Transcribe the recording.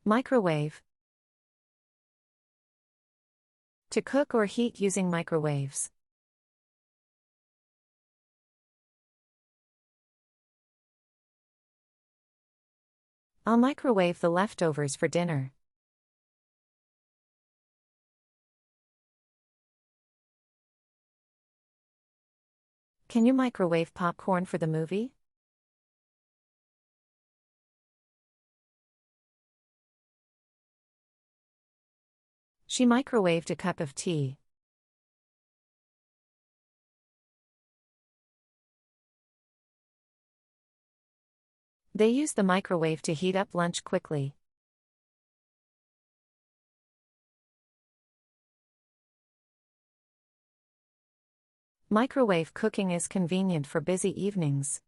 Microwave. To cook or heat using microwaves. I'll microwave the leftovers for dinner. Can you microwave popcorn for the movie? She microwaved a cup of tea. They use the microwave to heat up lunch quickly. Microwave cooking is convenient for busy evenings.